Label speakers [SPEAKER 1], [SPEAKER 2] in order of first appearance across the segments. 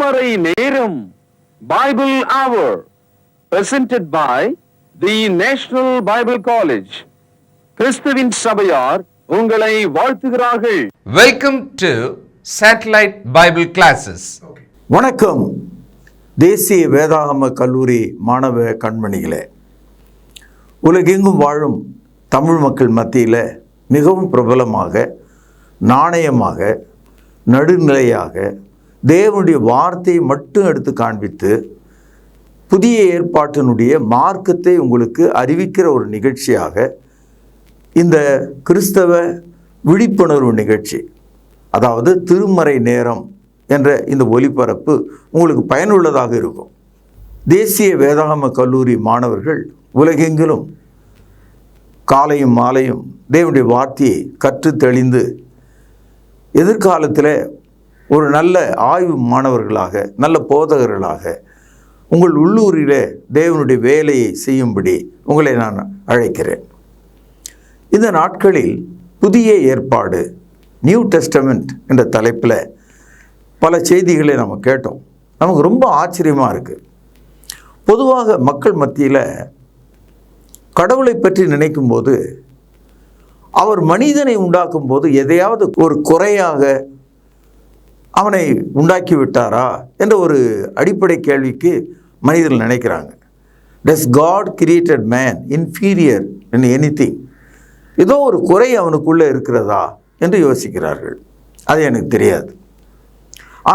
[SPEAKER 1] அதிகாலை நேரம் பைபிள் அவர் presented by the National Bible College. கிறிஸ்துவின் சபையார் உங்களை வாழ்த்துகிறார்கள்.
[SPEAKER 2] Welcome to Satellite Bible Classes.
[SPEAKER 3] வணக்கம் தேசிய வேதாகம கல்லூரி மாணவ கண்மணிகளே. உலகெங்கும் வாழும் தமிழ் மக்கள் மத்தியில் மிகவும் பிரபலமாக, நாணயமாக, நடுநிலையாக தேவனுடைய வார்த்தையை மட்டும் எடுத்து காண்பித்து புதிய ஏற்பாட்டினுடைய மார்க்கத்தை உங்களுக்கு அறிவிக்கிற ஒரு நிகழ்ச்சியாக இந்த கிறிஸ்தவ விழிப்புணர்வு நிகழ்ச்சி, அதாவது திருமறை நேரம் என்ற இந்த ஒலிபரப்பு உங்களுக்கு பயனுள்ளதாக இருக்கும். தேசிய வேதாகம கல்லூரி மாணவர்கள் உலகெங்கிலும் காலையும் மாலையும் தேவனுடைய வார்த்தையை கற்று தெளிந்து எதிர்காலத்தில் ஒரு நல்ல ஆய்வு மாணவர்களாக, நல்ல போதகர்களாக உங்கள் உள்ளூரிலே தேவனுடைய வேலையை செய்யும்படி உங்களை நான் அழைக்கிறேன். இந்த நாட்களில் புதிய ஏற்பாடு, நியூ டெஸ்டமெண்ட் என்ற தலைப்பில் பல செய்திகளை நம்ம கேட்டோம். நமக்கு ரொம்ப ஆச்சரியமாக இருக்குது. பொதுவாக மக்கள் மத்தியில் கடவுளை பற்றி நினைக்கும் போது, அவர் மனிதனை உண்டாக்கும் போது எதையாவது ஒரு குறையாக அவனை உண்டாக்கி விட்டாரா என்ற ஒரு அடிப்படை கேள்விக்கு மனிதர்கள் நினைக்கிறாங்க. Does God created man inferior in anything? ஏதோ ஒரு குறை அவனுக்குள்ளே இருக்கிறதா என்று யோசிக்கிறார்கள். அது எனக்கு தெரியாது.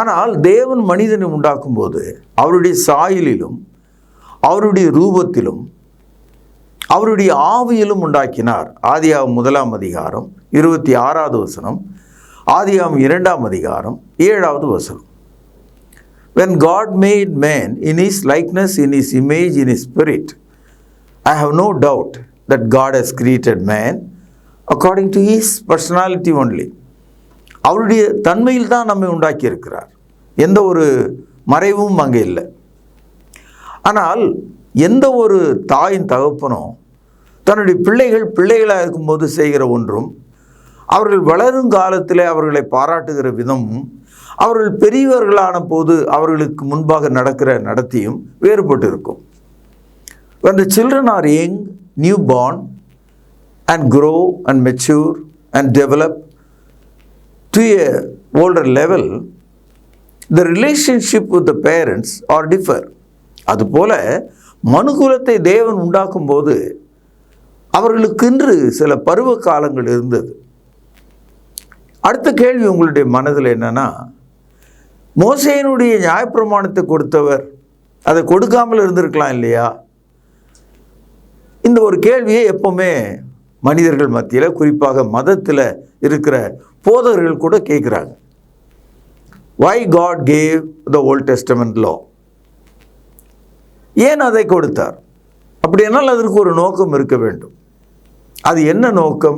[SPEAKER 3] ஆனால் தேவன் மனிதனை உண்டாக்கும் போது அவருடைய சாயலிலும் அவருடைய ரூபத்திலும் அவருடைய ஆவியிலும் உண்டாக்கினார். ஆதியாகமம் 1 அதிகாரம் 26வது வசனம், ஆதியாகமம் 2 அதிகாரம் 7வது வசனம். When God made man in his likeness, in his image, in his spirit, I have no doubt that God has created man according to his personality only. அவருடைய தன்மையில் தான் நம்மை உண்டாக்கி இருக்கிறார். எந்த ஒரு மறைவும் அங்கே இல்லை. ஆனால் எந்த ஒரு தாயின் தகப்பனும் தன்னுடைய பிள்ளைகளாக இருக்கும்போது செய்கிற ஒன்றும், அவர்கள் வளரும் காலத்தில் அவர்களை பாராட்டுகிற விதமும், அவர்கள் பெரியவர்களான போது அவர்களுக்கு முன்பாக நடக்கிற நடத்தியும் வேறுபட்டு இருக்கும். When the children are young, newborn, and grow and mature and develop to a older level, the relationship with the parents are differ. அதுபோல மனுகுலத்தை தேவன் உண்டாக்கும் போது அவர்களுக்கென்று சில பருவ காலங்கள் இருந்தது. அடுத்த கேள்வி உங்களுடைய மனதில் என்னன்னா, மோசேயினுடைய நியாயப்பிரமாணத்தை கொடுத்தவர் அதை கொடுக்காமல் இருந்திருக்கலாம் இல்லையா? இந்த ஒரு கேள்வியை எப்பவுமே மனிதர்கள் மத்தியில், குறிப்பாக மதத்தில் இருக்கிற போதகர்கள் கூட கேட்குறாங்க. Why God gave the Old Testament law? ஏன் அதை கொடுத்தார்? அப்படியானால் அதற்கு ஒரு நோக்கம் இருக்க வேண்டும். அது என்ன நோக்கம்?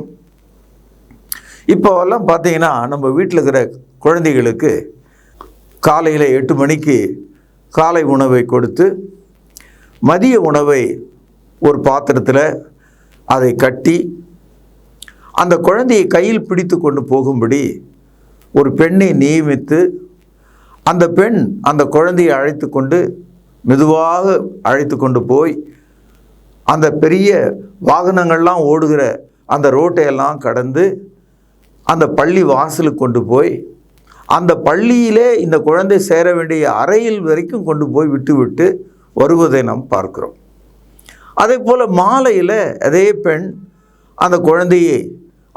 [SPEAKER 3] இப்போல்லாம் பார்த்தீங்கன்னா நம்ம வீட்டில் இருக்கிற குழந்தைகளுக்கு காலையில் 8 மணிக்கு காலை உணவை கொடுத்து, மதிய உணவை ஒரு பாத்திரத்தில் அதை கட்டி, அந்த குழந்தையை கையில் பிடித்து கொண்டு போகும்படி ஒரு பெண்ணை நியமித்து, அந்த பெண் அந்த குழந்தையை அழைத்து கொண்டு மெதுவாக அழைத்து கொண்டு போய் அந்த பெரிய வாகனங்கள்லாம் ஓடுகிற அந்த ரோட்டையெல்லாம் கடந்து அந்த பள்ளி வாசலுக்கு கொண்டு போய், அந்த பள்ளியிலே இந்த குழந்தை சேர வேண்டிய அறையில் வரைக்கும் கொண்டு போய் விட்டு வருவதை நாம் பார்க்கிறோம். அதே போல் மாலையில் அதே பெண் அந்த குழந்தையை,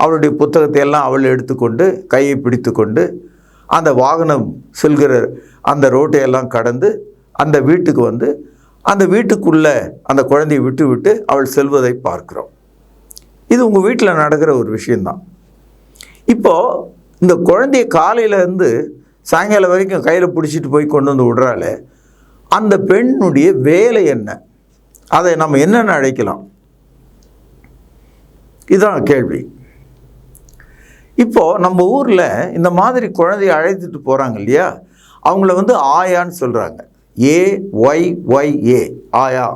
[SPEAKER 3] அவளுடைய புத்தகத்தை எல்லாம் அவள் எடுத்துக்கொண்டு கையை பிடித்து கொண்டு அந்த வாகனம் செல்கிற அந்த ரோட்டையெல்லாம் கடந்து அந்த வீட்டுக்கு வந்து, அந்த வீட்டுக்குள்ளே அந்த குழந்தையை விட்டு அவள் செல்வதை பார்க்கிறோம். இது உங்கள் வீட்டில் நடக்கிற ஒரு விஷயந்தான். இப்போது இந்த குழந்தைய காலையிலேருந்து சாயங்காலம் வரைக்கும் கையில் பிடிச்சிட்டு போய் கொண்டு வந்து விடுறாள். அந்த பெண்ணுடைய வேலை என்ன? அதை நம்ம என்னென்னு அழைக்கலாம்? இதுதான் கேள்வி. இப்போது நம்ம ஊரில் இந்த மாதிரி குழந்தைய அழைத்துட்டு போகிறாங்க இல்லையா, அவங்கள வந்து ஆயான்னு சொல்கிறாங்க. AYYA, ஆயா.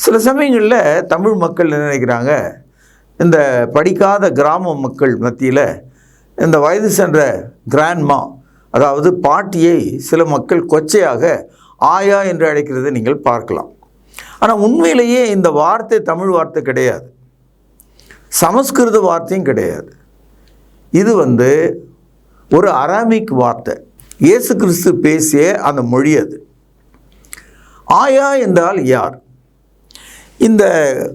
[SPEAKER 3] சில சமயங்களில் தமிழ் மக்கள் என்ன நினைக்கிறாங்க, இந்த படிக்காத கிராம மக்கள் மத்தியில் இந்த வயது சென்ற கிராண்ட்மா அதாவது பாட்டியை சில மக்கள் கொச்சையாக ஆயா என்று அழைக்கிறதை நீங்கள் பார்க்கலாம். ஆனால் உண்மையிலேயே இந்த வார்த்தை தமிழ் வார்த்தை கிடையாது, சமஸ்கிருத வார்த்தையும் கிடையாது. இது ஒரு அராமிக் வார்த்தை, இயேசு கிறிஸ்து பேசிய அந்த மொழி அது. ஆயா என்றால் யார்? இந்த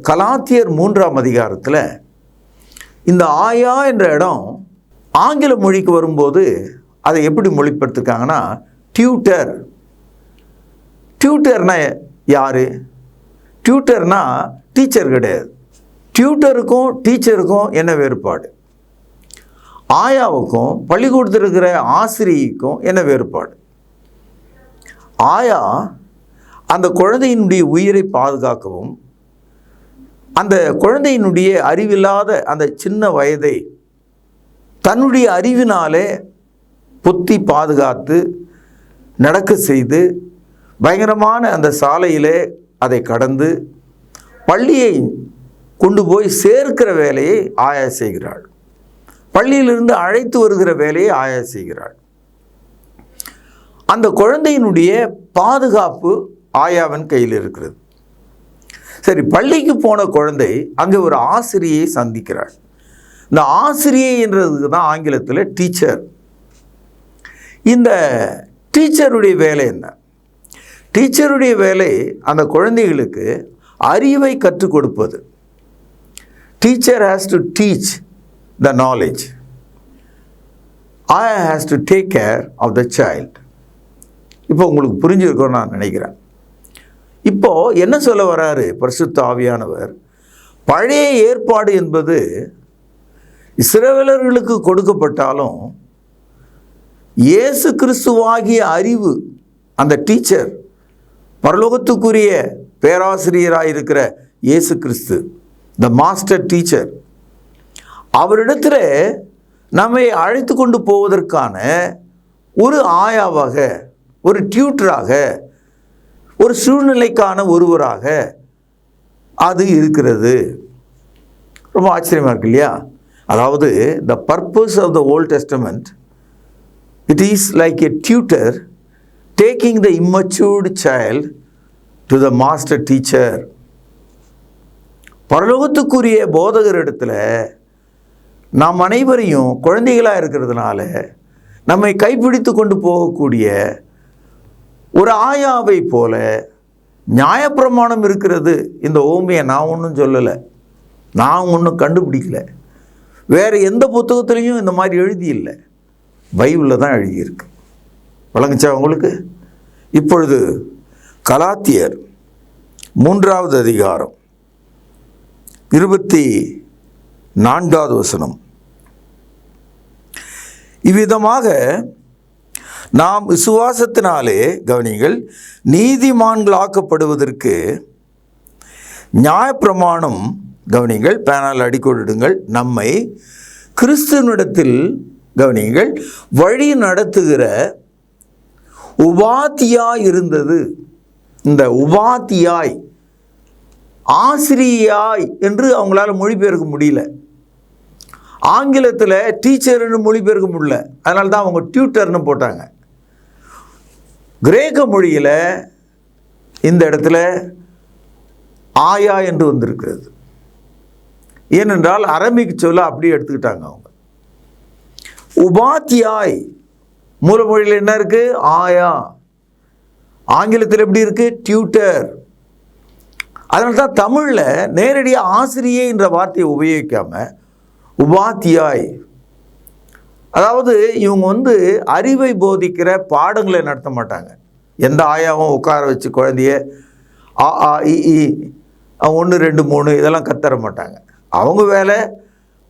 [SPEAKER 3] கலாத்தியர் 3ஆம் அதிகாரத்தில் இந்த ஆயா என்ற இடம் ஆங்கில மொழிக்கு வரும்போது அதை எப்படி மொழிபெயர்த்திருக்காங்கன்னா டியூட்டர். டியூட்டர்னா யார்? டியூட்டர்னா டீச்சர் கிடையாது. டியூட்டருக்கும் டீச்சருக்கும் என்ன வேறுபாடு? ஆயாவுக்கும் பள்ளிக்கூடத்தில் இருக்கிற ஆசிரியைக்கும் என்ன வேறுபாடு? ஆயா அந்த குழந்தையினுடைய உயிரை பாதுகாக்கவும், அந்த குழந்தையினுடைய அறிவில்லாத அந்த சின்ன வயதை தன்னுடைய அறிவினாலே பொத்தி பாதுகாத்து நடக்க செய்து பயங்கரமான அந்த சாலையிலே அதை கடந்து பள்ளியை கொண்டு போய் சேர்க்கிற வேலையை ஆயா செய்கிறாள். பள்ளியிலிருந்து அழைத்து வருகிற வேலையை ஆயா செய்கிறாள். அந்த குழந்தையினுடைய பாதுகாப்பு ஆயாவின் கையில் இருக்கிறது. சரி, பள்ளிக்கு போன குழந்தை அங்கே ஒரு ஆசிரியை சந்திக்கிறாள். இந்த ஆசிரியை என்றதுக்கு தான் ஆங்கிலத்தில் டீச்சர். இந்த டீச்சருடைய வேலை என்ன? டீச்சருடைய வேலை அந்த குழந்தைகளுக்கு அறிவை கற்றுக் கொடுப்பது. Teacher has to teach the knowledge. Ayah has to take care of the child. இப்போ உங்களுக்கு புரிஞ்சிருக்கும்னு நான் நினைக்கிறேன். இப்போ என்ன சொல்ல வராரு பரிசுத்த ஆவியானவர்? பழைய ஏற்பாடு என்பது இஸ்ரவேலர்களுக்கு கொடுக்கப்பட்டாலும் இயேசு கிறிஸ்துவாகிய அறிவு, அந்த டீச்சர், பரலோகத்துக்குரிய பேராசிரியராக இருக்கிற இயேசு கிறிஸ்து, த மாஸ்டர் டீச்சர், அவரிடத்தில் நம்மை அழைத்து கொண்டு போவதற்கான ஒரு ஆயாவாக, ஒரு டியூட்டராக, ஒரு சூழ்நிலைக்கான ஒருவராக அது இருக்கிறது. ரொம்ப ஆச்சரியமாக இருக்கு இல்லையா? அதாவது the purpose of the Old Testament, it is like a tutor taking the immature child to the master teacher. பரலோகத்துக்குரிய போதகரிடத்தில் நாம் அனைவரையும் குழந்தைகளாக இருக்கிறதுனால நம்மை கைப்பிடித்து கொண்டு போகக்கூடிய ஒரு ஆயாவை போல நியாயப்பிரமாணம் இருக்கிறது. இந்த ஓமையை நான் ஒன்றும் சொல்லலை, நான் ஒன்றும் கண்டுபிடிக்கல, வேறு எந்த புத்தகத்துலேயும் இந்த மாதிரி எழுதி இல்லை, பைபிளில் தான் எழுதியிருக்கு. வழங்குச்சா உங்களுக்கு? இப்பொழுது கலாத்தியர் 3ஆவது அதிகாரம் 24வது வசனம். இவ்விதமாக நாம் விசுவாசத்தினாலே, கவனிங்கள், நீதிமான்களாக்கப்படுவதற்கு நியாயப்பிரமாணம், கவனிங்கள், பேனால் அடிக்கோடிடுங்கள், நம்மை கிறிஸ்துவனிடத்தில், கவனிங்கள், வழி நடத்துகிற உபாத்தியாய் இருந்தது. இந்த உபாத்தியாய், ஆசிரியாய் என்று அவங்களால மொழிபெயர்க்க முடியல. ஆங்கிலத்தில் டீச்சர்னு மொழிபெயர்க்க முடியல, அதனால தான் அவங்க டியூட்டர்னு போட்டாங்க. கிரேக்க மொழியில் இந்த இடத்துல ஆயா என்று வந்திருக்கிறது. ஏனென்றால் அரபிக் சொல்ல அப்படியே எடுத்துக்கிட்டாங்க அவங்க. உபாத்தியாய் மூலமொழியில் என்ன இருக்கு? ஆயா. ஆங்கிலத்தில் எப்படி இருக்கு? டியூட்டர். அதனால தான் தமிழில் நேரடியாக ஆசிரியை என்ற வார்த்தையை உபயோகிக்காம உபாத்தியாய், அதாவது இவங்க அறிவை போதிக்கிற பாடங்களை நடத்த மாட்டாங்க. எந்த ஆயாவும் உட்கார வச்சு குழந்தைய ஆ ஆ இ 1 2 3 இதெல்லாம் கத்தர மாட்டாங்க. அவங்க வேலை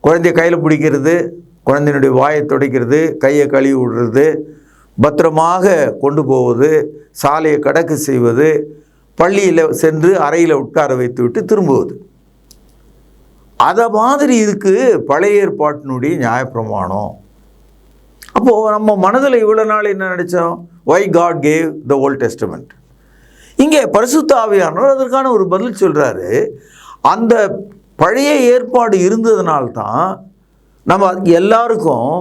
[SPEAKER 3] குழந்தைய கையில் பிடிக்கிறது, குழந்தையினுடைய வாயை துடைக்கிறது, கையை கழுவி விடுறது, பத்திரமாக கொண்டு போவது, சாலையை கடக்க செய்வது, பள்ளியில் சென்று அறையில் உட்கார வைத்து விட்டு திரும்புவது. அதை மாதிரி இருக்குது பழைய ஏற்பாட்டினுடைய நியாயப்பிரமாணம். அப்போது நம்ம மனதில் இவ்வளோ நாள் என்ன நினச்சோம்? Why God gave the old testament. இங்கே பரிசுத்த ஆவியானவர் அதற்கான ஒரு பதில் சொல்கிறாரு. அந்த பழைய ஏற்பாடு இருந்ததுனால்தான் நம்ம எல்லாருக்கும்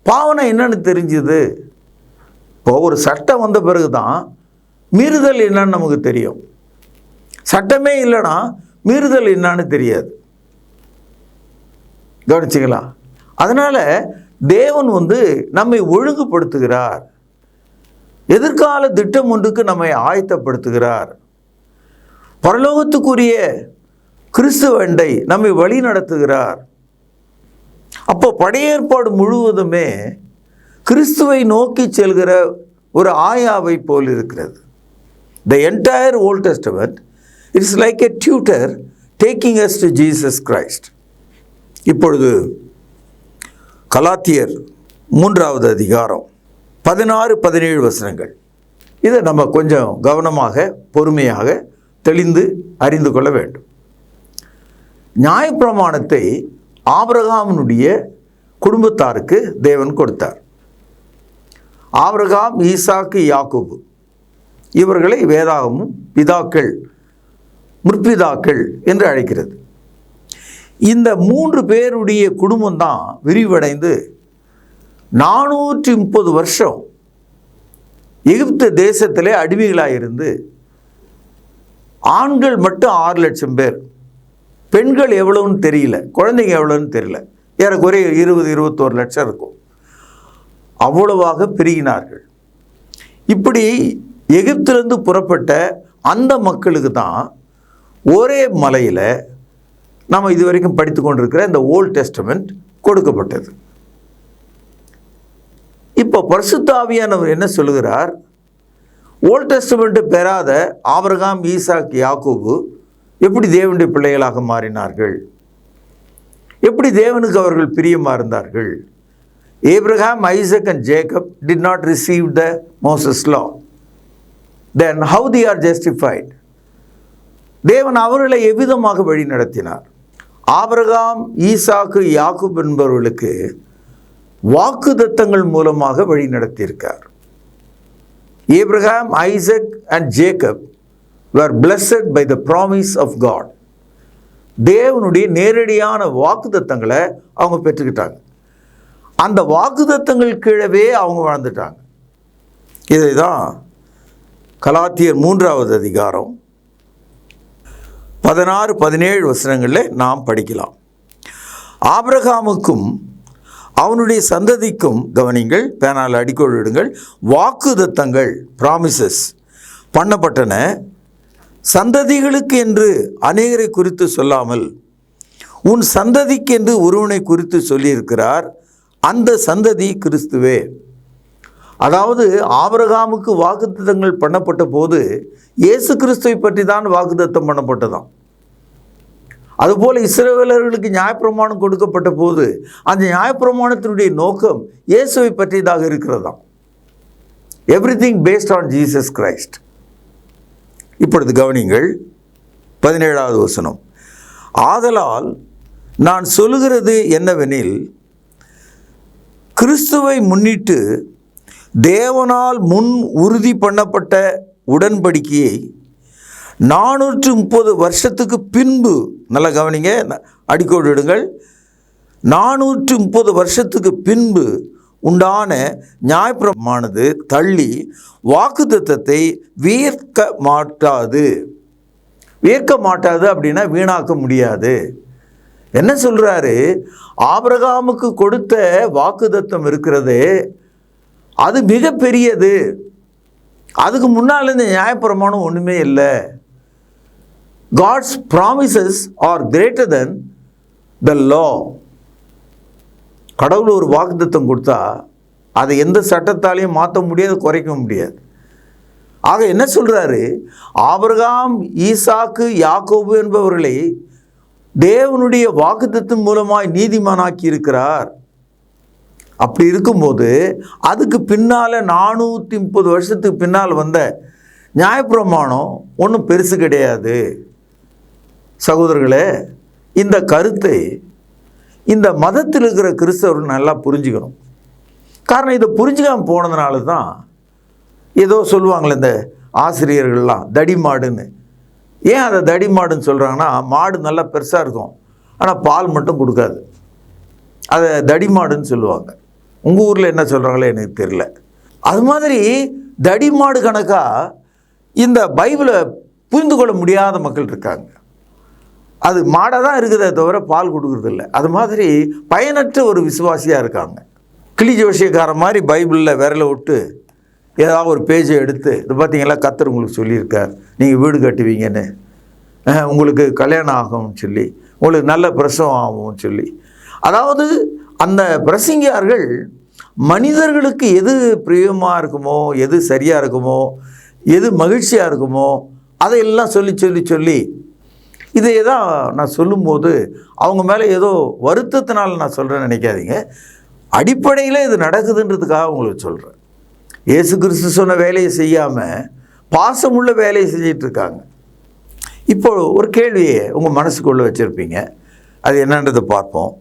[SPEAKER 3] பாவனை என்னன்னு தெரிஞ்சுது. இப்போ ஒரு சட்டம் வந்த பிறகு தான் மீறுதல் என்னன்னு நமக்கு தெரியும். சட்டமே இல்லைன்னா மீறுதல் என்னன்னு தெரியாது. கவனிச்சிங்களா? அதனால் தேவன் நம்மை ஒழுங்குபடுத்துகிறார். எதிர்கால திட்டம் ஒன்றுக்கு நம்மை ஆயத்தப்படுத்துகிறார். பரலோகத்துக்குரிய கிறிஸ்துவண்டை நம்மை வழி நடத்துகிறார். அப்போ பழைய ஏற்பாடு முழுவதுமே கிறிஸ்துவை நோக்கி செல்கிற ஒரு ஆயாவை போல் இருக்கிறது. The entire Old Testament, it's like a tutor taking us to Jesus Christ. இப்பொழுது கலாத்தியர் 3வது அதிகாரம் 16-17 வசனங்கள். இதை நம்ம கொஞ்சம் கவனமாக பொறுமையாக தெளிந்து அறிந்து கொள்ள வேண்டும். நியாயப்பிரமாணத்தை ஆபிரகாமினுடைய குடும்பத்தாருக்கு தேவன் கொடுத்தார். ஆபிரகாம், ஈசாக்கு, யாக்கோபு இவர்களை வேதாகமும் பிதாக்கள், முற்பிதாக்கள் என்று அழைக்கிறது. இந்த 3 பேருடைய குடும்பம் தான் விரிவடைந்து 430 வருஷம் எகிப்து தேசத்திலே அடிமைகளாக இருந்து ஆண்கள் மட்டும் 6 லட்சம் பேர், பெண்கள் எவ்வளவுன்னு தெரியல, குழந்தைங்க எவ்வளோன்னு தெரியல, ஏறக்குறைய 20-21 லட்சம் இருக்கும். அவ்வளவாக பெருகினார்கள். இப்படி எகிப்திலிருந்து புறப்பட்ட அந்த மக்களுக்கு தான் ஒரே மலையில் நம்ம இதுவரைக்கும் படித்து கொண்டிருக்கிற இந்த ஓல்ட் டெஸ்டமெண்ட் கொடுக்கப்பட்டது. இப்போ பரிசுத்த ஆவியானவர் என்ன சொல்லுகிறார்? ஓல்ட் டெஸ்டமெண்ட்டு பெறாத ஆபிரகாம், ஈசாக், யாக்கோபு எப்படி தேவனுடைய பிள்ளைகளாக மாறினார்கள்? எப்படி தேவனுக்கு அவர்கள் பிரியமாக இருந்தார்கள்? Abraham, Isaac and Jacob did not receive the Moses law. Then how they are justified? தேவன் அவர்களை எவ்விதமாக வழி நடத்தினார்? ஆபிரகாம், ஈசாக்கு, யாக்கோபு என்பவர்களுக்கு வாக்குத்தத்தங்கள் மூலமாக வழி நடத்தியிருக்கார். Abraham, Isaac and Jacob were blessed by the promise of God. தேவனுடைய நேரடியான வாக்குத்தத்தங்களை அவங்க பெற்றுக்கிட்டாங்க. அந்த வாக்குத்தத்தங்கள் கீழவே அவங்க வாழ்ந்துட்டாங்க. இதை தான் கலாத்தியர் 3வது அதிகாரம் 16-17 வசனங்களில் நாம் படிக்கலாம். ஆபிரகாமுக்கும் அவனுடைய சந்ததிக்கும், கவனிங்கள், பேனால் அடிக்கோடிடுங்கள், வாக்குத்தத்தங்கள் ப்ராமிசஸ் பண்ணப்பட்டன. சந்ததிகளுக்கு என்று அநேகரை குறித்து சொல்லாமல் உன் சந்ததிக்கு என்று ஒருவனை குறித்து சொல்லியிருக்கிறார். அந்த சந்ததி கிறிஸ்துவே. அதாவது ஆபிரகாமுக்கு வாக்குத்தத்தங்கள் பண்ணப்பட்ட போது இயேசு கிறிஸ்துவை பற்றி தான் வாக்குத்தத்தம் பண்ணப்பட்டதாம். அதுபோல் இஸ்ரவேலர்களுக்கு நியாயப்பிரமாணம் கொடுக்கப்பட்ட போது அந்த நியாயப்பிரமாணத்தினுடைய நோக்கம் இயேசுவை பற்றியதாக இருக்கிறதாம். Everything based on Jesus Christ. இப்பொழுது கவனிங்கள் 17வது வசனம். ஆதலால் நான் சொல்லுகிறது என்னவெனில், கிறிஸ்துவை முன்னிட்டு தேவனால் முன் உறுதி பண்ணப்பட்ட உடன்படிக்கையை 430 வருஷத்துக்கு பின்பு, நல்லா கவனிங்க, அடிக்கோடு இடுங்கள், 430 வருஷத்துக்கு பின்பு உண்டான நியாயப்பிரமானது தள்ளி வாக்குத்தத்தத்தை வியர்க்க மாட்டாது. வியர்க்க மாட்டாது அப்படின்னா வீணாக்க முடியாது. என்ன சொல்கிறாரு? ஆபிரகாமுக்கு கொடுத்த வாக்குத்தத்தம் இருக்கிறது, அது மிக பெரியது. அதுக்கு முன்னால் இந்த நியாயப்பிரமாணம் ஒன்றுமே இல்லை. God's promises are greater than the law. கடவுள் ஒரு வாக்குத்தத்தம் கொடுத்தா அதை எந்த சட்டத்தாலையும் மாற்ற முடியாது, குறைக்க முடியாது. ஆக என்ன சொல்கிறாரு? ஆபிரகாம், ஈசாக்கு, யாக்கோபு என்பவர்களை தேவனுடைய வாக்குத்தத்தம் மூலமாய் நீதிமானாக்கி இருக்கிறார். அப்படி இருக்கும்போது அதுக்கு பின்னால் 430 வருஷத்துக்கு பின்னால் வந்த நியாயப்பிரமாணம் ஒன்றும் பெருசு கிடையாது. சகோதரர்களே, இந்த கருத்தை இந்த மதத்தில் இருக்கிற கிறிஸ்தவர்கள் நல்லா புரிஞ்சுக்கணும். காரணம், இதை புரிஞ்சுக்காமல் போனதுனால தான் ஏதோ சொல்லுவாங்களே இந்த ஆசிரியர்கள்லாம் தடிமாடுன்னு. ஏன் அதை தடிமாடுன்னு சொல்கிறாங்கன்னா, மாடு நல்லா பெருசாக இருக்கும் ஆனால் பால் மட்டும் கொடுக்காது, அதை தடிமாடுன்னு சொல்லுவாங்க. உங்கள் ஊரில் என்ன சொல்கிறாங்களோ எனக்கு தெரியல. அது மாதிரி தடிமாடு கணக்காக இந்த பைபிளை புரிந்து கொள்ள முடியாத மக்கள் இருக்காங்க. அது மாடாக தான் இருக்குதே தவிர பால் கொடுக்குறது இல்லை. அது மாதிரி பயனற்ற ஒரு விசுவாசியாக இருக்காங்க. கிளி ஜோசியக்காரன் மாதிரி பைபிளில் விரலை விட்டு ஏதாவது ஒரு பேஜை எடுத்து, இது பார்த்தீங்களா கர்த்தர் உங்களுக்கு சொல்லியிருக்கார், நீங்கள் வீடு கட்டுவீங்கன்னு, உங்களுக்கு கல்யாணம் ஆகும்னு சொல்லி, உங்களுக்கு நல்ல பிரசவம் ஆகும்னு சொல்லி, அதாவது அந்த பிரசங்கியார்கள் மனிதர்களுக்கு எது பிரியமாக இருக்குமோ, எது சரியாக இருக்குமோ, எது மகிழ்ச்சியாக இருக்குமோ அதையெல்லாம் சொல்லி இதை தான் நான் சொல்லும்போது அவங்க மேலே ஏதோ வருத்தத்தினால் நான் சொல்கிறேன்னு நினைக்காதீங்க. அடிப்படையில் இது நடக்குதுன்றதுக்காக உங்களுக்கு சொல்கிறேன். இயேசு கிறிஸ்து சொன்ன வேலையை செய்யாமல் பாசமுள்ள வேலையை செஞ்சிட்ருக்காங்க. இப்போ ஒரு கேள்வியை உங்கள் மனசுக்குள்ளே வச்சுருப்பீங்க, அது என்னன்றதை பார்ப்போம்.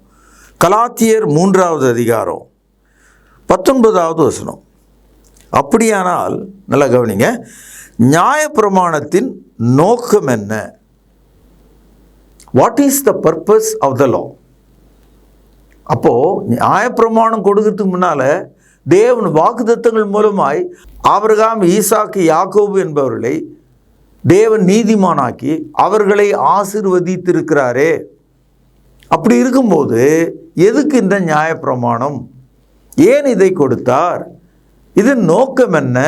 [SPEAKER 3] கலாத்தியர் 3வது அதிகாரம் 19வது வசனம். அப்படியானால் நல்லா கவனிங்க, நியாயப்பிரமாணத்தின் நோக்கம் என்ன? What is the purpose of the law? அப்போது நியாயப்பிரமாணம் கொடுக்கறதுக்கு முன்னால் தேவன் வாக்குத்தத்தங்கள் மூலமாய் ஆபிரகாம், ஈசாக்கு, யாக்கோபு என்பவர்களை தேவன் நீதிமானாக்கி அவர்களை ஆசீர்வதித்திருக்கிறாரே. அப்படி இருக்கும்போது எதுக்கு இந்த நியாயப்பிரமாணம்? ஏன் இதை கொடுத்தார்? இதன் நோக்கம் என்ன?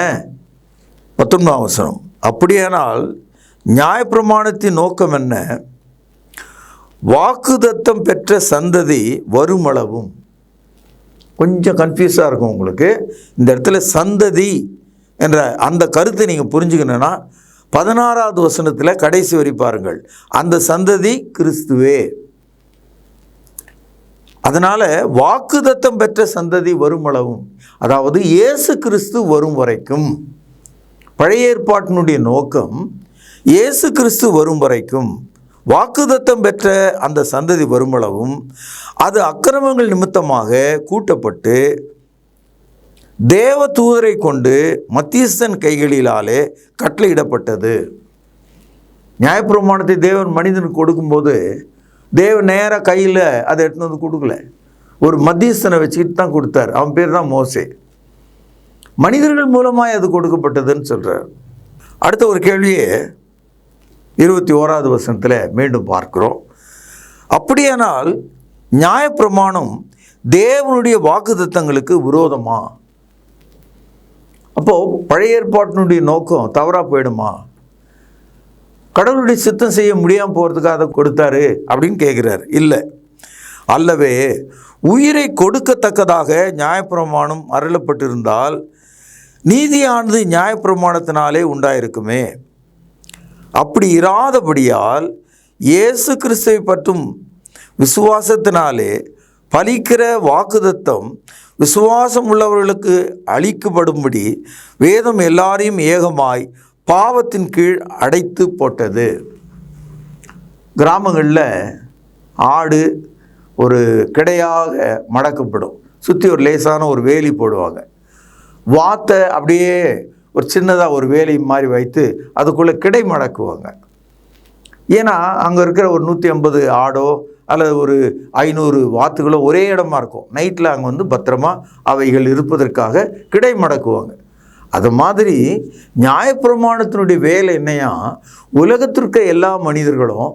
[SPEAKER 3] 19ஆம் வசனம். அப்படியானால் நியாயப்பிரமாணத்தின் நோக்கம் என்ன? வாக்குத்தத்தம் பெற்ற சந்ததி வருமளவும். கொஞ்சம் கன்ஃபியூஸாக இருக்கும் உங்களுக்கு. இந்த இடத்துல சந்ததி என்ற அந்த கருத்தை நீங்கள் புரிஞ்சுக்கணுன்னா 16வது வசனத்தில் கடைசி வரி பாருங்கள். அந்த சந்ததி கிறிஸ்துவே. அதனால் வாக்குத்தத்தம் பெற்ற சந்ததி வருமளவும், அதாவது இயேசு கிறிஸ்து வரும் வரைக்கும். பழைய ஏற்பாட்டினுடைய நோக்கம் இயேசு கிறிஸ்து வரும் வரைக்கும் வாக்குத்தத்தம் பெற்ற அந்த சந்ததி வருமளவும் அது அக்கிரமங்கள் நிமித்தமாக கூட்டப்பட்டு தேவ தூதரை கொண்டு மத்தியஸ்தன் கைகளிலாலே கட்டளையிடப்பட்டது. நியாயப்பிரமாணத்தை தேவன் மனிதனுக்கு கொடுக்கும்போது தேவன் நேராக கையில் அதை எடுத்துன்னு வந்து கொடுக்கல, ஒரு மத்தியஸ்தனை வச்சுக்கிட்டு தான் கொடுத்தார். அவன் பேர் தான் மோசே. மனிதர்கள் மூலமாக அது கொடுக்கப்பட்டதுன்னு சொல்கிறார். அடுத்த ஒரு கேள்வியே 21வது வசனத்தில் மீண்டும் பார்க்கிறோம். அப்படியானால் நியாயப்பிரமாணம் தேவனுடைய வாக்குத்தத்தங்களுக்கு விரோதமா? அப்போது பழைய ஏற்பாட்டினுடைய நோக்கம் தவறாக போயிடுமா? கடவுளுடைய சித்தம் செய்ய முடியாமல் போகிறதுக்காக அதை கொடுத்தாரு அப்படின்னு கேட்குறாரு. இல்லை, அல்லவே உயிரை கொடுக்கத்தக்கதாக நியாயப்பிரமாணம் அருளப்பட்டிருந்தால் நீதியானது நியாயப்பிரமாணத்தினாலே உண்டாயிருக்குமே. அப்படி இராதபடியால் இயேசு கிறிஸ்துவை பற்றும் விசுவாசத்தினாலே பலிக்கிற வாக்குத்தத்தம் விசுவாசம் உள்ளவர்களுக்கு அளிக்கப்படும்படி வேதம் எல்லாரையும் ஏகமாய் பாவத்தின் கீழ் அடைத்து போட்டது. கிராமங்களில் ஆடு ஒரு கிடையாக மடக்கப்படும், சுற்றி ஒரு லேசான ஒரு வேலி போடுவாங்க. வாத்தை அப்படியே ஒரு சின்னதாக ஒரு வேலி மாதிரி வைத்து அதுக்குள்ளே கிடை மடக்குவாங்க. ஏன்னா அங்கே இருக்கிற ஒரு 150 ஆடோ அல்லது ஒரு 500 வாத்துகளோ ஒரே இடமா இருக்கும். நைட்டில் அங்கே வந்து பத்திரமா அவைகள் இருப்பதற்காக கிடை மடக்குவாங்க. அது மாதிரி நியாயப்பிரமாணத்தினுடைய வேலை என்னையா, உலகத்திற்கு எல்லா மனிதர்களும்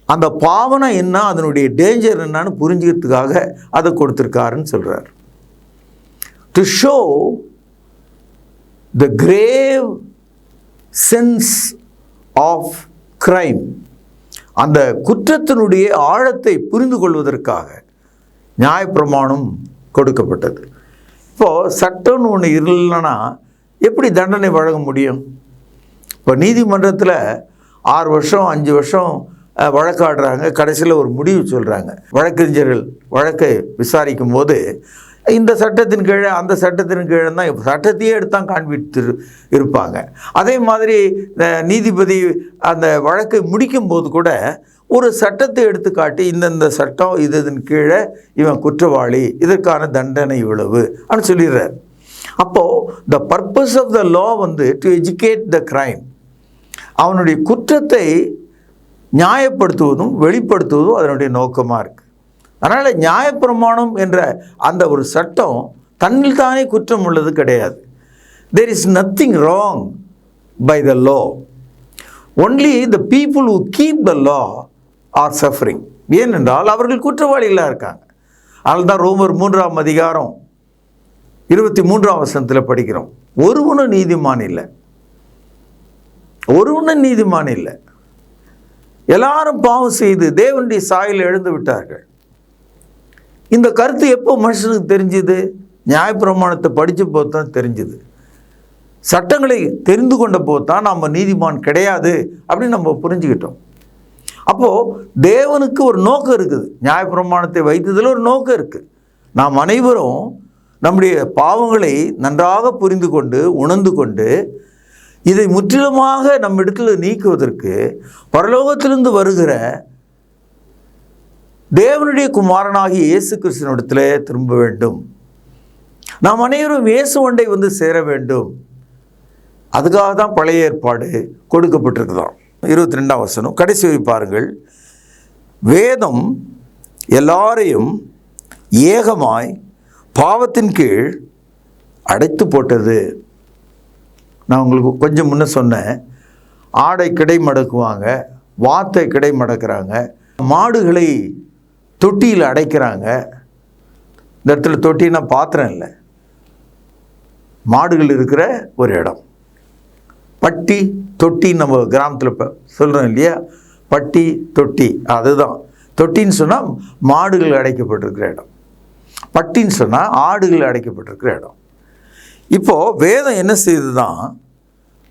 [SPEAKER 3] அந்த பாவனை என்ன, அதனுடைய டேஞ்சர் என்னன்னு புரிஞ்சுக்கிறதுக்காக அதை கொடுத்துருக்காருன்னு சொல்கிறார். To show the grave sense of crime, அந்த குற்றத்தினுடைய ஆழத்தை புரிந்து கொள்வதற்காக நியாயப்பிரமாணம் கொடுக்கப்பட்டது. இப்போது சட்டம்னு ஒன்று இல்லைன்னா எப்படி தண்டனை வழங்க முடியும்? இப்போ நீதிமன்றத்தில் 6 வருஷம் 5 வருஷம் வழக்காடுறாங்க, கடைசியில் ஒரு முடிவு சொல்கிறாங்க. வழக்கறிஞர்கள் வழக்கை விசாரிக்கும் போது இந்த சட்டத்தின் கீழே அந்த சட்டத்தின் கீழே தான் சட்டத்தையே எடுத்தான் காண்பித்து இருப்பாங்க. அதே மாதிரி நீதிபதி அந்த வழக்கை முடிக்கும் போது கூட ஒரு சட்டத்தை எடுத்து காட்டி இந்தந்த சட்டம் இதன் கீழே இவன் குற்றவாளி, இதற்கான தண்டனை இவ்வளவு அப்படின்னு சொல்லிடுறார். அப்போது த பர்பஸ் ஆஃப் த லா வந்து டு எஜுகேட் த கிரைம், அவனுடைய குற்றத்தை நியாயப்படுத்துவதும் வெளிப்படுத்துவதும் அதனுடைய நோக்கமாக இருக்குது. அதனால் நியாயப்பிரமாணம் என்ற அந்த ஒரு சட்டம் தன்னில் தானே குற்றம் உள்ளது கிடையாது. there is nothing wrong by the law. Only the people who keep the law are suffering. ஏனென்றால் அவர்கள் குற்றவாளிகளாக இருக்காங்க. அதனால தான் ரோமர் 3ஆம் அதிகாரம் 23ஆம் வசனத்தில் படிக்கிறோம், ஒருவனும் நீதிமான் இல்லை, ஒருவனும் நீதிமான் இல்லை, எல்லாரும் பாவம் செய்து தேவனுடைய சாயலில் எழுந்து விட்டார்கள். இந்த கருத்து எப்போ மனுஷனுக்கு தெரிஞ்சுது? நியாயப்பிரமாணத்தை படித்த போது தான் தெரிஞ்சுது. சட்டங்களை தெரிந்து கொண்ட போது தான் நம்ம நீதிமான் கிடையாது அப்படின்னு நம்ம புரிஞ்சுக்கிட்டோம். அப்போது தேவனுக்கு ஒரு நோக்கம் இருக்குது, நியாயப்பிரமாணத்தை வைத்ததில் ஒரு நோக்கம் இருக்குது. நாம் அனைவரும் நம்முடைய பாவங்களை நன்றாக புரிந்து கொண்டு உணர்ந்து கொண்டு இதை முற்றிலுமாக நம்ம இடத்துல நீக்குவதற்கு பரலோகத்திலிருந்து வருகிற தேவனுடைய குமாரனாகிய இயேசு கிறிஸ்துவினிடத்தில் திரும்ப வேண்டும். நாம் அனைவரும் இயேசு ஒன்றை வந்து சேர வேண்டும். அதுக்காக தான் பழைய ஏற்பாடு கொடுக்கப்பட்டிருக்குதான். 22ஆம் வசனம் கடைசி வரை பாருங்கள். வேதம் எல்லாரையும் ஏகமாய் பாவத்தின் கீழ் அடைத்து போட்டது. நான் உங்களுக்கு கொஞ்சம் முன்ன சொன்னேன், ஆடை கிடை மடக்குவாங்க, வாத்தை கிடை மடக்கிறாங்க, மாடுகளை தொட்டியில் அடைக்கிறாங்க. இந்த இடத்துல தொட்டின்னா பாத்திரம் இல்லை, மாடுகள் இருக்கிற ஒரு இடம். பட்டி தொட்டி நம்ம கிராமத்தில் சொல்கிறோம் இல்லையா, பட்டி தொட்டி, அதுதான் தொட்டின்னு சொன்னால் மாடுகள் அடைக்கப்பட்டிருக்கிற இடம், பட்டின்னு சொன்னால் ஆடுகள் அடைக்கப்பட்டிருக்கிற இடம். இப்போது வேதம் என்ன செய்து தான்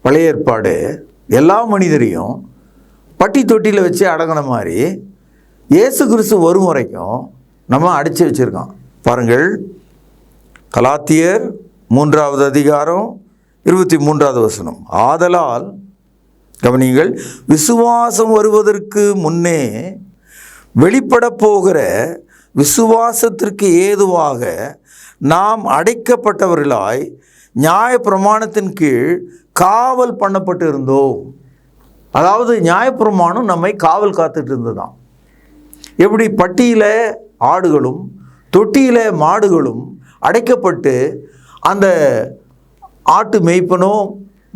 [SPEAKER 3] பழைய ஏற்பாடு எல்லா மனிதரையும் பட்டி தொட்டியில் வச்சு அடங்கின மாதிரி இயேசு கிறிஸ்து வரும் வரைக்கும் நம்ம அடைச்சி வச்சுருக்கோம். பாருங்கள், கலாத்தியர் 3ஆவது அதிகாரம் 23ஆவது வசனம். ஆதலால் கவனிங்கள், விசுவாசம் வருவதற்கு முன்னே வெளிப்பட போகிற விசுவாசத்திற்கு ஏதுவாக நாம் அடைக்கப்பட்டவர்களாய் நியாய பிரமாணத்தின் கீழ் காவல் பண்ணப்பட்டு இருந்தோம். அதாவது நியாயப்பிரமாணம் நம்மை காவல் காத்துட்டு இருந்ததுதான். எப்படி பட்டியில் ஆடுகளும் தொட்டியில் மாடுகளும் அடைக்கப்பட்டு அந்த ஆட்டு மேய்ப்பனோ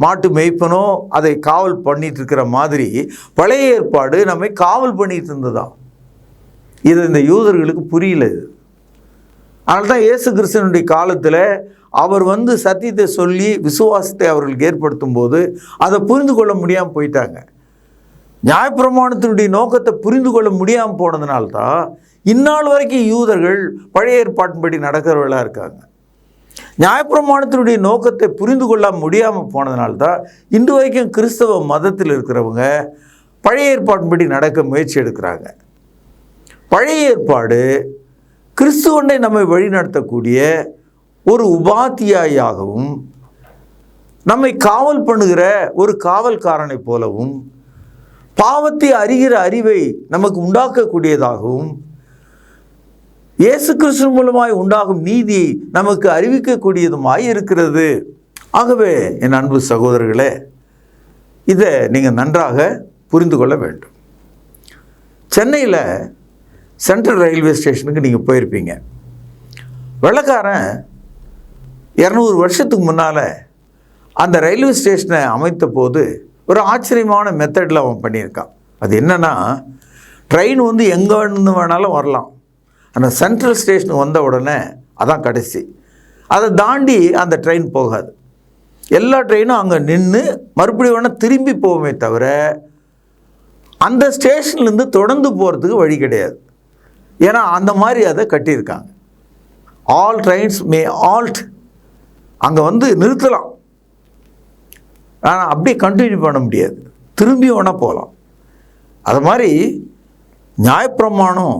[SPEAKER 3] மாட்டு மேய்ப்பனோ அதை காவல் பண்ணிட்டு இருக்கிற மாதிரி பழைய ஏற்பாடு நம்மை காவல் பண்ணிட்டு இருந்ததுதான். இது இந்த யூதர்களுக்கு புரியல. இது அதனால தான் இயேசு கிறிஸ்துவனுடைய காலத்தில் அவர் வந்து சத்தியத்தை சொல்லி விசுவாசத்தை அவர்களுக்கு ஏற்படுத்தும் போது அதை புரிந்து கொள்ள முடியாமல் போயிட்டாங்க. நியாயப்பிரமாணத்தினுடைய நோக்கத்தை புரிந்து கொள்ள முடியாமல் போனதுனால்தான் இந்நாள் வரைக்கும் யூதர்கள் பழைய ஏற்பாட்டின்படி நடக்கிறவர்களாக இருக்காங்க. நியாயப்பிரமாணத்தினுடைய நோக்கத்தை புரிந்து கொள்ள முடியாமல் போனதுனால்தான் இன்று வரைக்கும் கிறிஸ்தவ மதத்தில் இருக்கிறவங்க பழைய ஏற்பாட்டின்படி நடக்க முயற்சி எடுக்கிறாங்க. பழைய ஏற்பாடு கிறிஸ்துவனை நம்மை வழிநடத்தக்கூடிய ஒரு உபாத்தியாயாகவும் நம்மை காவல் பண்ணுகிற ஒரு காவல்காரனை போலவும் பாவத்தை அறிகிற அறிவை நமக்கு உண்டாக்கக்கூடியதாகவும் இயேசு கிறிஸ்து மூலமாய் உண்டாகும் நீதி நமக்கு அறிவிக்கக்கூடியதுமாய் இருக்கிறது. ஆகவே என் அன்பு சகோதரர்களே, இதை நீங்கள் நன்றாக புரிந்து கொள்ள வேண்டும். சென்னையில் சென்ட்ரல் ரயில்வே ஸ்டேஷனுக்கு நீங்கள் போயிருப்பீங்க. வெள்ளைக்காரன் 200 வருஷத்துக்கு முன்னால் அந்த ரயில்வே ஸ்டேஷனை அமைத்த போது ஒரு ஆச்சரியமான மெத்தடில் அவன் பண்ணியிருக்கான். அது என்னென்னா, ட்ரெயின் வந்து எங்கே வேணாலும் வரலாம், அந்த சென்ட்ரல் ஸ்டேஷனுக்கு வந்த உடனே அதான் கடைசி, அதை தாண்டி அந்த ட்ரெயின் போகாது. எல்லா ட்ரெயினும் அங்கே நின்று மறுபடியும் வேணால் திரும்பி போகுமே தவிர அந்த ஸ்டேஷன்லேருந்து தொடர்ந்து போகிறதுக்கு வழி கிடையாது. ஏன்னா அந்த மாதிரி அதை கட்டியிருக்காங்க. ஆல் ட்ரெயின்ஸ் மே ஆல்ட், அங்கே வந்து நிறுத்தலாம், ஆனால் அப்படியே கண்டினியூ பண்ண முடியாது, திரும்பி வேணால் போகலாம். அது மாதிரி நியாயப்பிரமாணம்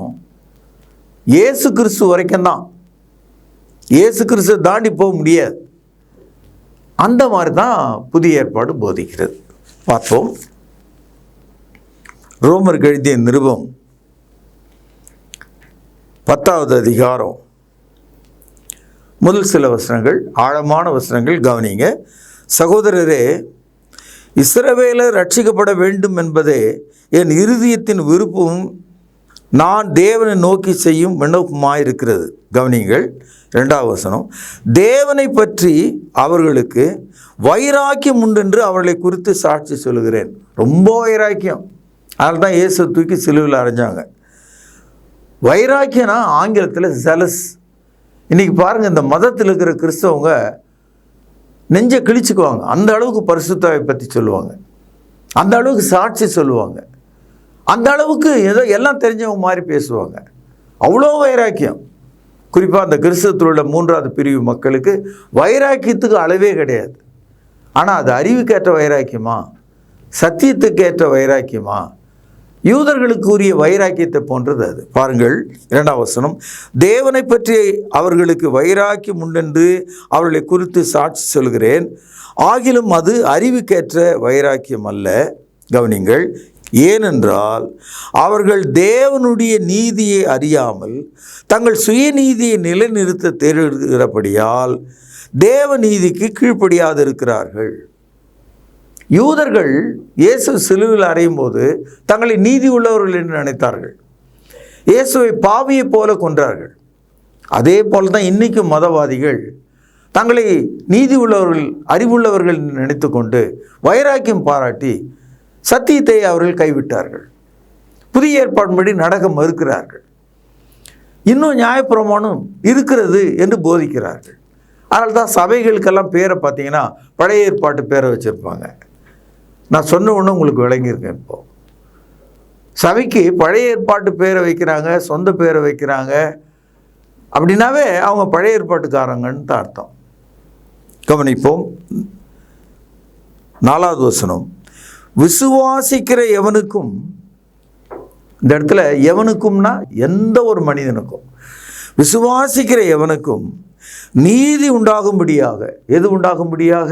[SPEAKER 3] இயேசு கிறிஸ்து வரைக்கும் தான், இயேசு கிறிஸ்து தாண்டி போக முடியாது. அந்த மாதிரி தான் புதிய ஏற்பாடு போதிக்கிறது. பார்ப்போம். ரோமருக்கு எழுதிய நிருபம் 10ஆவது அதிகாரம் முதல் சில வசனங்கள், ஆழமான வசனங்கள், கவனிங்க. சகோதரரே, இஸ்ரவேலர் ரட்சிக்கப்பட வேண்டும் என்பதே என் இருதயத்தின் விருப்பமும் நான் தேவனை நோக்கி செய்யும் விண்ணப்பமாயிருக்கிறது. கவனிங்கள், 2வது வசனம். தேவனை பற்றி அவர்களுக்கு வைராக்கியம் உண்டென்று அவர்களை குறித்து சாட்சி சொல்லுகிறேன். ரொம்ப வைராக்கியம். அதனால தான் இயேசு தூக்கி சிலுவையில் அறைஞ்சாங்க. வைராக்கியம்னா ஆங்கிலத்தில் ஜெலஸ். இன்றைக்கி பாருங்கள், இந்த மதத்தில் இருக்கிற கிறிஸ்தவங்க நெஞ்சை கிழிச்சுக்குவாங்க. அந்த அளவுக்கு பரிசுத்தாவை பற்றி சொல்லுவாங்க, அந்த அளவுக்கு சாட்சி சொல்லுவாங்க, அந்த அளவுக்கு ஏதோ எல்லாம் தெரிஞ்சவங்க மாதிரி பேசுவாங்க. அவ்வளோ வைராக்கியம். குறிப்பாக அந்த கிறிஸ்தவத்தில் உள்ள 3வது பிரிவு மக்களுக்கு வைராக்கியத்துக்கு அளவே கிடையாது. ஆனால் அது அறிவுக்கேற்ற வைராக்கியமா, சத்தியத்துக்கேற்ற வைராக்கியமா, யூதர்களுக்கு உரிய வைராக்கியத்தை போன்றது அது. பாருங்கள், 2வது வசனம். தேவனை பற்றி அவர்களுக்கு வைராக்கியம் உண்டென்று அவர்களை குறித்து சாட்சி சொல்கிறேன். ஆகிலும் அது அறிவுக்கேற்ற வைராக்கியம் அல்ல. கவனிங்கள், ஏனென்றால் அவர்கள் தேவனுடைய நீதியை அறியாமல் தங்கள் சுயநீதியை நிலைநிறுத்த தேடுகிறபடியால் தேவ நீதிக்கு கீழ்ப்படியாது இருக்கிறார்கள். யூதர்கள் இயேசு சிலுவையில் அறையும் போது தங்களை நீதி உள்ளவர்கள் என்று நினைத்தார்கள். இயேசுவை பாவியை போல கொன்றார்கள். அதே போல தான் இன்றைக்கும் மதவாதிகள் தங்களை நீதி உள்ளவர்கள், அறிவுள்ளவர்கள் என்று நினைத்து கொண்டு வைராக்கியம் பாராட்டி சத்தியத்தை அவர்கள் கைவிட்டார்கள். புதிய ஏற்பாடுபடி நடக்க மறுக்கிறார்கள். இன்னும் நியாயப்பிரமாணம் இருக்கிறது என்று போதிக்கிறார்கள். அதனால தான் சபைகளுக்கெல்லாம் பேரை பார்த்தீங்கன்னா பழைய ஏற்பாட்டு பேரை வச்சுருப்பாங்க. நான் சொன்ன ஒன்று உங்களுக்கு விளங்கியிருக்கேன். இப்போது சபைக்கு பழைய ஏற்பாட்டு பேரை வைக்கிறாங்க, சொந்த பேரை வைக்கிறாங்க அப்படின்னாவே அவங்க பழைய ஏற்பாட்டுக்காரங்கன்னு தான் அர்த்தம். கவனிப்போம், 4வது வசனம். விசுவாசிக்கிற எவனுக்கும், இந்த இடத்துல எவனுக்கும்னா எந்த ஒரு மனிதனுக்கும், விசுவாசிக்கிற எவனுக்கும் நீதி உண்டாகும்படியாக, எது உண்டாகும்படியாக?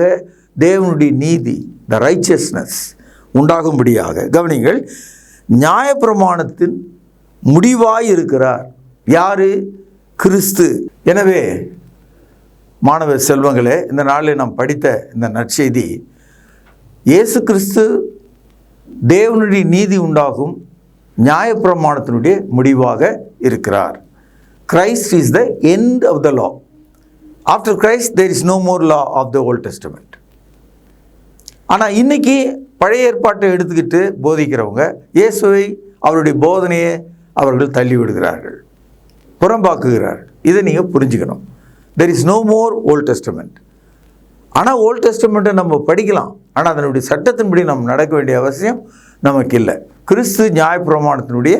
[SPEAKER 3] தேவனுடைய நீதி, த ரைச்சியஸ்னஸ் உண்டாகும்படியாக. கவனிங்கள், நியாயப்பிரமாணத்தின் முடிவாய் இருக்கிறார். யாரு? கிறிஸ்து. எனவே மாணவ செல்வங்களே, இந்த நாளில் நாம் படித்த இந்த நற்செய்தி, இயேசு கிறிஸ்து தேவனுடைய நீதி உண்டாகும் நியாயப்பிரமாணத்தினுடைய முடிவாக இருக்கிறார். Christ is the end of the law. After Christ there is no more law of the Old Testament. ஆனால் இன்னைக்கு பழைய ஏற்பாட்டை எடுத்துக்கிட்டு போதிக்கிறவங்க இயேசுவை, அவருடைய போதனையை அவர்கள் தள்ளி விடுகிறார்கள், புறம்பாக்குகிறார்கள். இதை நீங்கள் புரிஞ்சுக்கணும். There is no more Old Testament. ஆனால் ஓல்ட் டெஸ்டமெண்ட்டை நம்ம படிக்கலாம், ஆனால் அதனுடைய சட்டத்தின்படி நம்ம நடக்க வேண்டிய அவசியம் நமக்கு இல்லை. கிறிஸ்து நியாயப்பிரமாணத்தினுடைய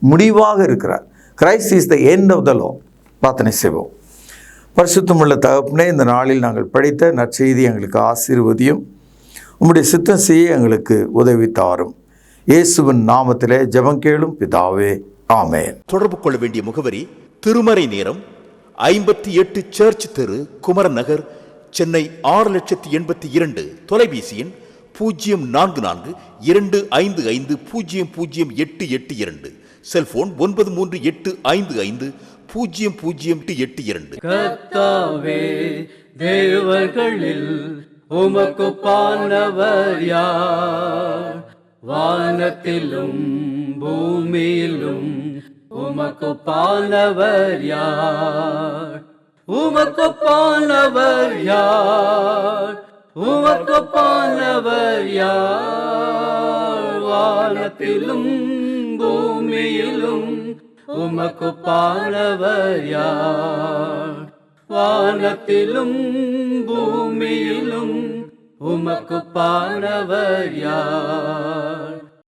[SPEAKER 3] முடிவாக இருக்கிறார். Christ is the end of the law. பிரார்த்தனை செய்வோம். பரிசுத்தமுள்ள தகப்பனே, இந்த நாளில் நாங்கள் படித்த நற்செய்தி எங்களுக்கு ஆசீர்வதியும், உம்முடைய சித்தம் செய்ய எங்களுக்கு உதவி தாரும். இயேசுவின் நாமத்திலே ஜெபம் கேளும் பிதாவே, ஆமென்.
[SPEAKER 4] தொடர்பு கொள்ள வேண்டிய முகவரி: திருமறை நேரம், 58 சர்ச் தெரு, குமரன் நகர், சென்னை 6,82,000. தொலைபேசி எண் 044255008882. செல்போன் 9385500882.
[SPEAKER 5] கர்த்தாவே, தேவர்களில் உமக்கு பானவர் யார்? வானத்திலும் பூமியிலும் உமக்கு பானவர் யார்? உமக்கு பானவர் யார்? உமக்கு பானவர் யார்? வானத்திலும் பூமியிலும் உமக்கு பானவர் யார்? வானத்திலும் பூமியிலும் உமக்கு பானவர் யார்?